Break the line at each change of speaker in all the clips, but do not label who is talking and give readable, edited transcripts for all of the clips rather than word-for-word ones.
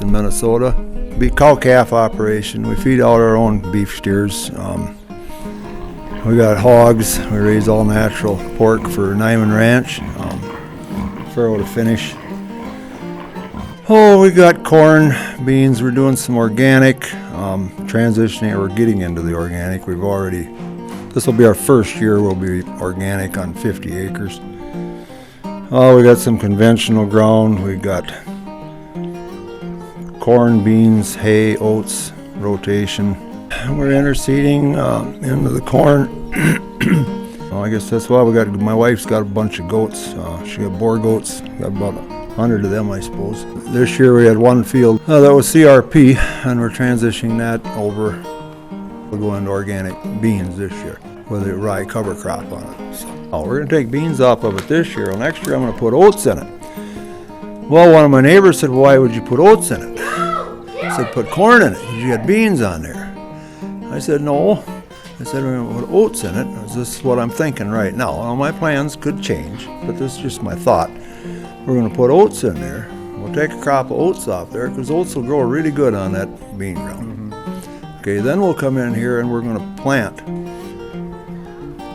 in Minnesota. Be cow-calf operation. We feed out our own beef steers. We got hogs. We raise all natural pork for Nyman Ranch. Farrow to finish. Oh, we got corn, beans. We're doing some organic. Transitioning, we're getting into the organic. This will be our first year we'll be organic on 50 acres. Oh, we got some conventional ground. We got corn, beans, hay, oats, rotation. We're interseeding into the corn. I guess that's why my wife's got a bunch of goats. She got boar goats, got about 100 of them, I suppose. This year we had one field that was CRP, and we're transitioning that over. We'll go into organic beans this year with a rye cover crop on it. So, we're going to take beans off of it this year. Well, next year I'm going to put oats in it. Well, one of my neighbors said, "Why would you put oats in it?" I said, "Put corn in it, because you got beans on there." I said, "No." I said, "We're going to put oats in it." This is what I'm thinking right now. Well, my plans could change, but this is just my thought. We're going to put oats in there. We'll take a crop of oats off there, because oats will grow really good on that bean ground. Okay, then we'll come in here and we're going to plant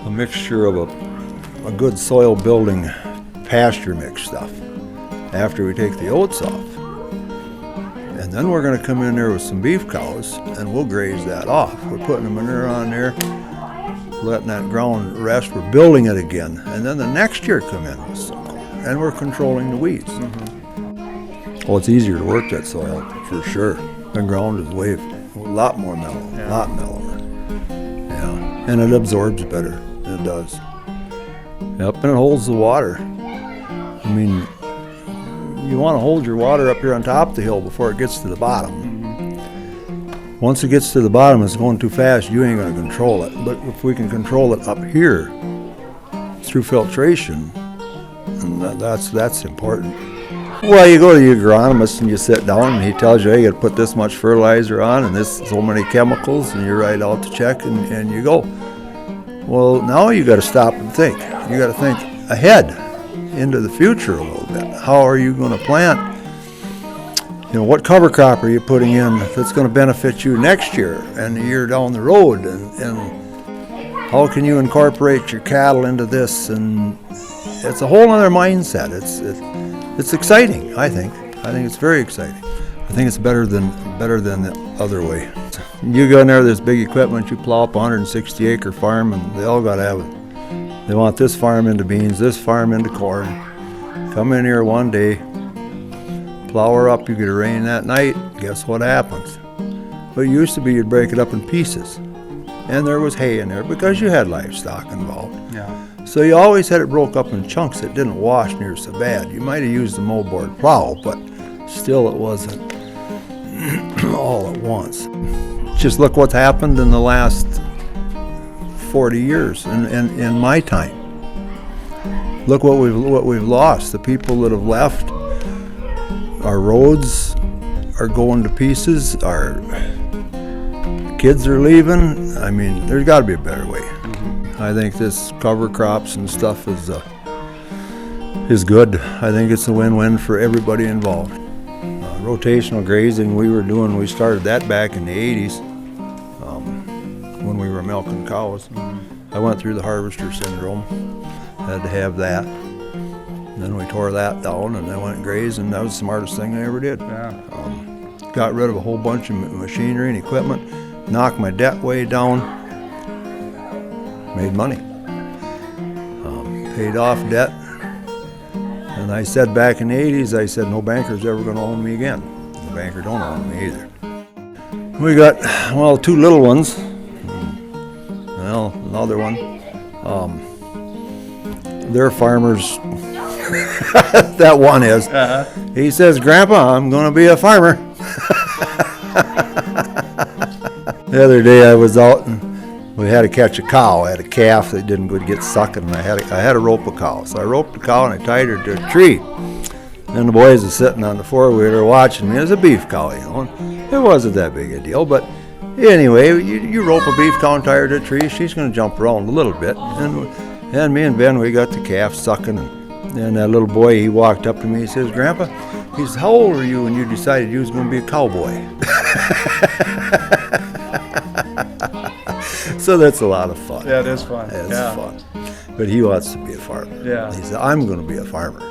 a mixture of a good soil building pasture mix stuff after we take the oats off. And then we're going to come in there with some beef cows and we'll graze that off. We're putting the manure on there, letting that ground rest. We're building it again. And then the next year come in with some corn. And we're controlling the weeds. Well, it's easier to work that soil for sure. The ground is a lot more mellow, a lot mellower. Yeah, and it absorbs better. It does. Yep, and it holds the water. I mean, you want to hold your water up here on top of the hill before it gets to the bottom. Once it gets to the bottom, it's going too fast, you ain't going to control it. But if we can control it up here through filtration, that's important. Well, you go to the agronomist and you sit down and he tells you, "Hey, you got to put this much fertilizer on and so many chemicals," and you write out the check and you go. Well, now you got to stop and think. You got to think ahead into the future a little bit. How are you going to plant? What cover crop are you putting in that's going to benefit you next year and the year down the road? And how can you incorporate your cattle into this? And it's a whole other mindset. It's exciting, I think. I think it's very exciting. I think it's better than the other way. You go in there with this big equipment, you plow up a 160-acre farm, and they all got to have it. They want this farm into beans, this farm into corn. Come in here one day, plow her up, you get a rain that night, guess what happens? But it used to be you'd break it up in pieces. And there was hay in there because you had livestock involved.
Yeah.
So you always had it broke up in chunks that didn't wash near so bad. You might have used the moldboard plow, but still it wasn't all at once. Just look what's happened in the last 40 years in my time. Look what we've lost. The people that have left, our roads are going to pieces, our kids are leaving. I mean, there's got to be a better way. I think this cover crops and stuff is good. I think it's a win-win for everybody involved. Rotational grazing we started that back in the 80s when we were milking cows. I went through the harvester syndrome, had to have that. And then we tore that down and then went and grazed, and that was the smartest thing I ever did.
Yeah.
Got rid of a whole bunch of machinery and equipment, knocked my debt way down, made money, paid off debt. And I said back in the 80s, I said, no banker's ever going to own me again. The banker don't own me either. We got, two little ones. Well, another one. They're farmers. That one is. He says, "Grandpa, I'm going to be a farmer." The other day I was out and we had to catch a cow. I had a calf that didn't go to get sucking, and I had to rope a cow. So I roped the cow and I tied her to a tree. And the boys are sitting on the four-wheeler watching me. It was a beef cow, and it wasn't that big a deal. But anyway, you rope a beef cow and tie her to a tree, she's going to jump around a little bit. And me and Ben, we got the calf sucking. And that little boy, he walked up to me, he says, "Grandpa," He says, how old were you when you decided you was going to be a cowboy? So that's a lot of fun.
Yeah, it is fun.
It's
Yeah.
fun. But he wants to be a farmer.
Yeah.
He said, I'm going to be a farmer.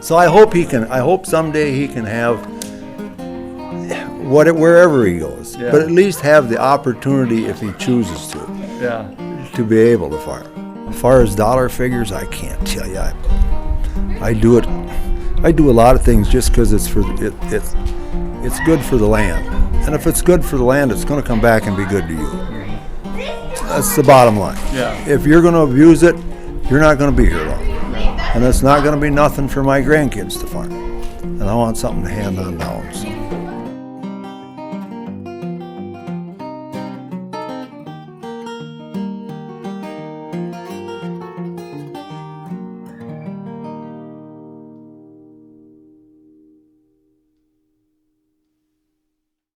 So I hope someday he can have wherever he goes,
Yeah.
but at least have the opportunity, if he chooses
Yeah.
to be able to farm. As far as dollar figures, I can't tell you. I do a lot of things just because it's good for the land, and if it's good for the land, it's going to come back and be good to you. That's the bottom line.
Yeah.
If you're going to abuse it, you're not going to be here long, and it's not going to be nothing for my grandkids to farm, and I want something to hand on down. So